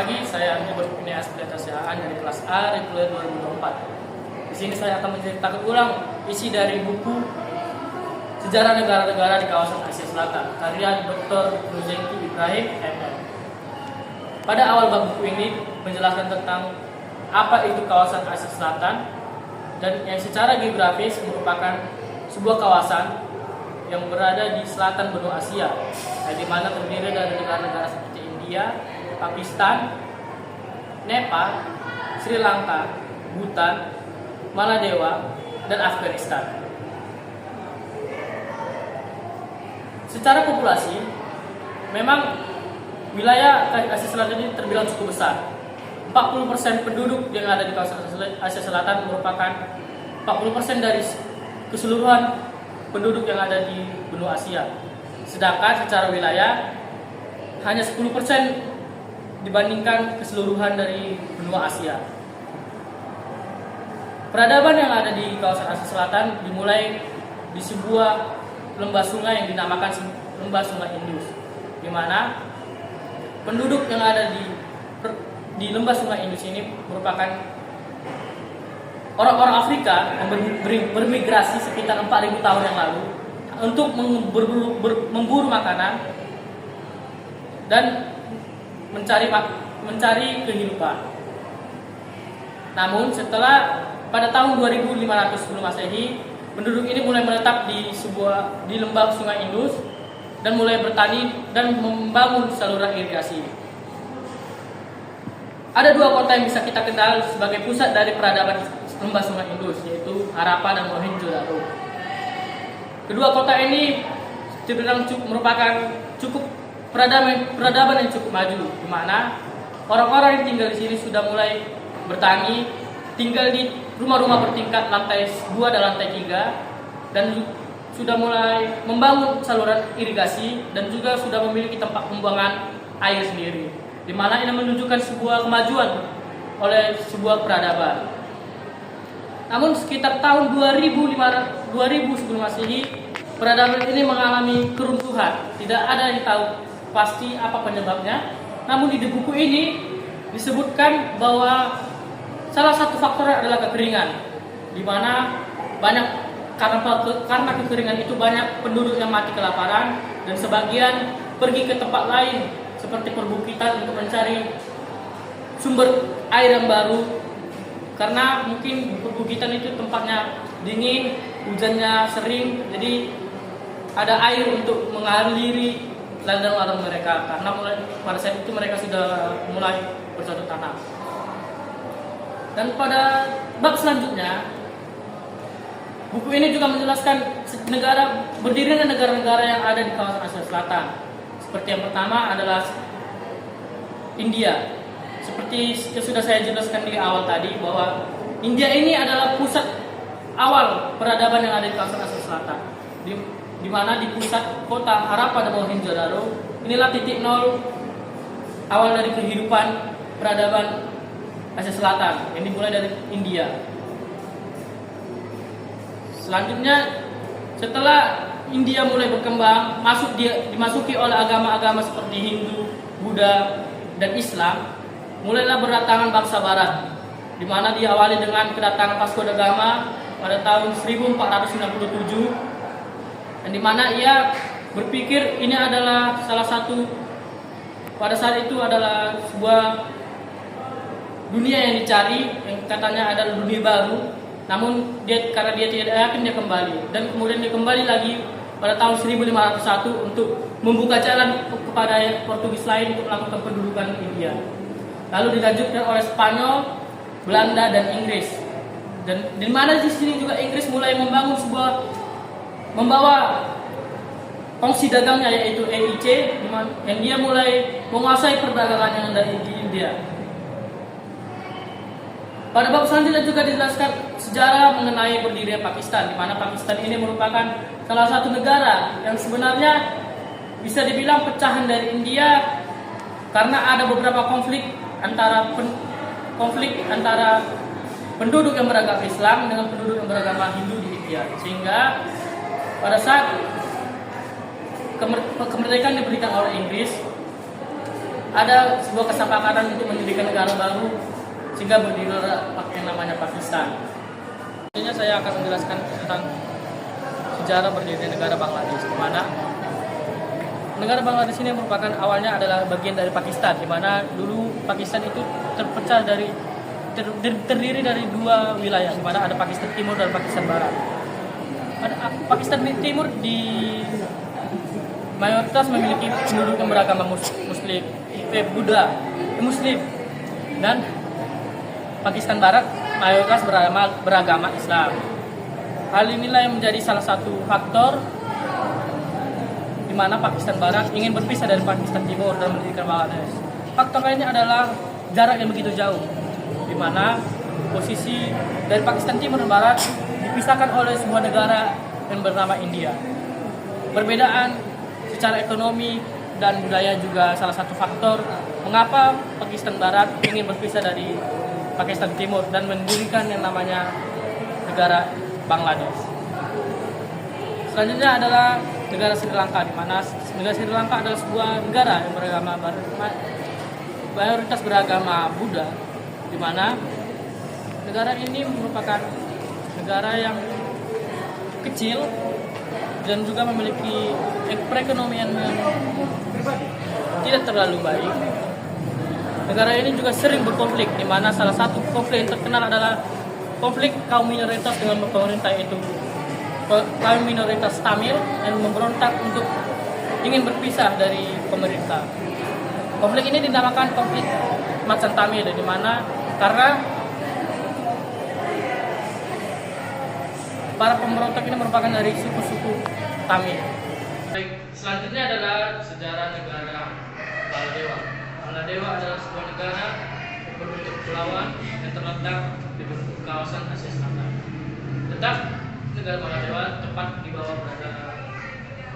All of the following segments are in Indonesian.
pagi, saya Andi Berkurnia Aspretasiaan dari kelas A reguler 2024. Di sini saya akan menceritakan ulang isi dari buku Sejarah Negara-Negara di Kawasan Asia Selatan, karya Dr. Nurzenki Ibrahim, MM. Pada awal bab buku ini menjelaskan tentang apa itu kawasan Asia Selatan dan yang secara geografis merupakan sebuah kawasan yang berada di selatan benua Asia, di mana terdiri dari negara-negara seperti India, Pakistan, Nepal, Sri Lanka, Bhutan, Maladewa, dan Afghanistan. Secara populasi, memang wilayah Asia Selatan ini terbilang cukup besar. 40% penduduk yang ada di kawasan Asia Selatan merupakan 40% dari keseluruhan penduduk yang ada di benua Asia. Sedangkan secara wilayah hanya 10% dibandingkan keseluruhan dari benua Asia. Peradaban yang ada di kawasan Asia Selatan dimulai di sebuah lembah sungai yang dinamakan lembah Sungai Indus, di mana penduduk yang ada di lembah Sungai Indus ini merupakan orang-orang Afrika yang bermigrasi sekitar 4.000 tahun yang lalu untuk memburu makanan dan mencari kehidupan. Namun setelah pada tahun 2500 sebelum Masehi, penduduk ini mulai menetap di lembah Sungai Indus dan mulai bertani dan membangun saluran irigasi. Ada dua kota yang bisa kita kenal sebagai pusat dari peradaban lembah Sungai Indus, yaitu Harappa dan Mohenjo-daro. Kedua kota ini terbilang merupakan peradaban yang cukup maju, di mana orang-orang yang tinggal di sini sudah mulai bertani, tinggal di rumah-rumah bertingkat lantai 2 dan lantai 3, dan sudah mulai membangun saluran irigasi dan juga sudah memiliki tempat pembuangan air sendiri, di mana ini menunjukkan sebuah kemajuan oleh sebuah peradaban. Namun sekitar tahun 2000 sebelum Masehi, peradaban ini mengalami keruntuhan. Tidak ada yang tahu pasti apa penyebabnya. Namun di buku ini disebutkan bahwa salah satu faktornya adalah kekeringan, di mana karena kekeringan itu banyak penduduk yang mati kelaparan dan sebagian pergi ke tempat lain seperti perbukitan untuk mencari sumber air yang baru, karena mungkin perbukitan itu tempatnya dingin, hujannya sering, jadi ada air untuk mengaliri ladang-ladang mereka, karena pada saat itu mereka sudah mulai bercocok tanam. Dan pada bab selanjutnya, buku ini juga menjelaskan berdirinya negara-negara yang ada di kawasan Asia Selatan. Seperti yang pertama adalah India. Seperti yang sudah saya jelaskan di awal tadi, bahwa India ini adalah pusat awal peradaban yang ada di kawasan Asia Selatan, di mana di pusat kota Harappa dan Mohenjo-daro inilah titik nol awal dari kehidupan peradaban Asia Selatan yang dimulai dari India. Selanjutnya, setelah India mulai berkembang, dimasuki oleh agama-agama seperti Hindu, Buddha, dan Islam, mulailah berdatangan bangsa Barat, di mana diawali dengan kedatangan Vasco da Gama pada tahun 1497, dan di mana ia berpikir ini adalah salah satu, pada saat itu adalah sebuah dunia yang dicari, yang katanya adalah dunia baru. Namun karena dia tidak yakin, dia kembali, dan kemudian dia kembali lagi pada tahun 1501 untuk membuka jalan kepada Portugis lain untuk melakukan pendudukan India. Lalu dilanjutkan oleh Spanyol, Belanda, dan Inggris. Dan di mana di sini juga Inggris mulai membawa kongsi dagangnya, yaitu EIC, yang dia mulai menguasai perdagangan yang ada di India. Pada bab selanjutnya juga dijelaskan sejarah mengenai berdirinya Pakistan, di mana Pakistan ini merupakan salah satu negara yang sebenarnya bisa dibilang pecahan dari India, karena ada beberapa konflik antara penduduk yang beragama Islam dengan penduduk yang beragama Hindu di India, sehingga pada saat kemerdekaan diberikan oleh Inggris, ada sebuah kesepakatan untuk mendirikan negara baru sehingga berdirilah yang namanya Pakistan. Selanjutnya saya akan menjelaskan tentang sejarah berdirinya negara Bangladesh, di mana negara Bangladesh ini merupakan awalnya adalah bagian dari Pakistan, di mana dulu Pakistan itu terpecah terdiri dari dua wilayah, di mana ada Pakistan Timur dan Pakistan Barat. Pakistan Timur di mayoritas memiliki penduduk yang beragama Muslim, Muslim, dan Pakistan Barat mayoritas beragama Islam. Hal inilah yang menjadi salah satu faktor di mana Pakistan Barat ingin berpisah dari Pakistan Timur dan mendirikan Bangladesh. Faktor lainnya adalah jarak yang begitu jauh, di mana posisi dari Pakistan Timur dan Barat dipisahkan oleh sebuah negara yang bernama India. Perbedaan secara ekonomi dan budaya juga salah satu faktor mengapa Pakistan Barat ingin berpisah dari Pakistan Timur dan mendirikan yang namanya negara Bangladesh. Selanjutnya adalah negara Sri Lanka, di mana negara Sri Lanka adalah sebuah negara yang mayoritas beragama Buddha, di mana negara ini merupakan negara yang kecil dan juga memiliki perekonomian yang tidak terlalu baik. Negara ini juga sering berkonflik, di mana salah satu konflik yang terkenal adalah konflik kaum minoritas dengan pemerintah, itu kaum minoritas Tamil yang memberontak untuk ingin berpisah dari pemerintah. Konflik ini dinamakan konflik Macan Tamil, di mana karena para pemberontak ini merupakan dari suku-suku Tamil. Selanjutnya adalah sejarah negara Maladewa. Maladewa adalah sebuah negara berbentuk kepulauan yang terletak di kawasan Asia Selatan. Tetap negara Maladewa tepat di bawah berada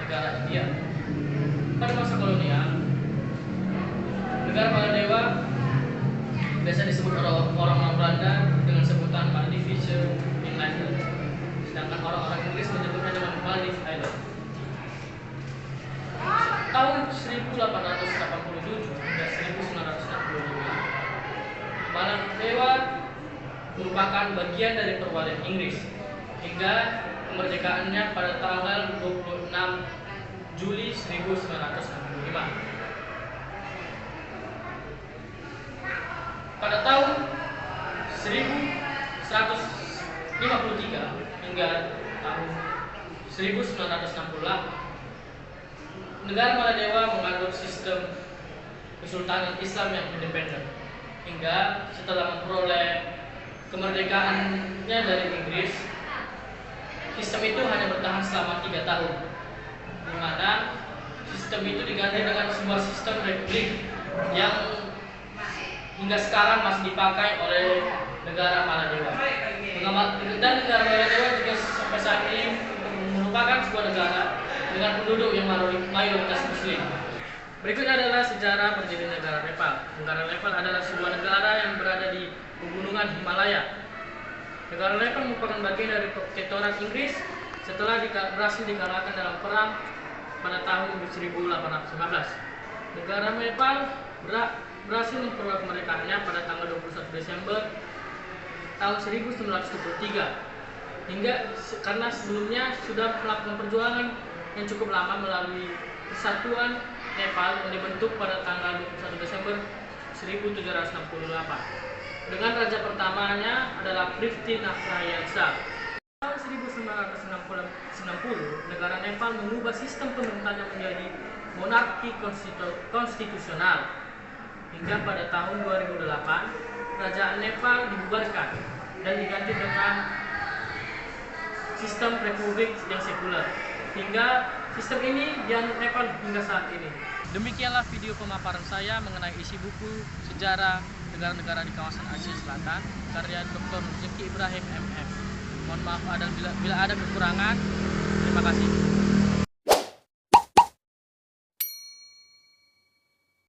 negara India. Pada masa kolonial, negara Maladewa biasa disebut orang-orang Belanda dengan sebutan Maldivian Island, sedangkan orang-orang Inggris menyebutnya dengan Maldives Island. Tahun 1887 hingga 1965, Maladewa merupakan bagian dari perwalian Inggris hingga kemerdekaannya pada tanggal 26 Juli 1965. Pada tahun 1153 hingga tahun 1968, negara Maladewa menganut sistem kesultanan Islam yang independen, hingga setelah memperoleh kemerdekaannya dari Inggris, sistem itu hanya bertahan selama 3 tahun, di mana sistem itu diganti dengan sebuah sistem republik yang hingga sekarang masih dipakai oleh negara Maladewa. Dan negara Maladewa juga sampai saat ini merupakan sebuah negara dengan penduduk yang mayoritas Muslim. Berikutnya adalah sejarah berdirinya negara Nepal. Negara Nepal adalah sebuah negara yang berada di pegunungan Himalaya. Negara Nepal merupakan bagian dari protektorat Inggris setelah berhasil dikalahkan dalam perang pada tahun 1815. Negara Nepal berhasil memperoleh kemerdekaannya pada tanggal 21 Desember tahun 1923. Hingga karena sebelumnya sudah melakukan perjuangan yang cukup lama melalui Persatuan Nepal yang dibentuk pada tanggal 21 Desember 1768. Dengan raja pertamanya adalah Prithvi Naprayansa. Tahun 1960, negara Nepal mengubah sistem pemerintahannya menjadi monarki konstitusional. Hingga pada tahun 2008, kerajaan Nepal dibubarkan dan diganti dengan sistem republik yang sekuler. Hingga sistem ini dianut Nepal hingga saat ini. Demikianlah video pemaparan saya mengenai isi buku Sejarah Negara-negara di Kawasan Asia Selatan karya Dr. Zeki Ibrahim MM. Mohon maaf bila ada kekurangan. Terima kasih.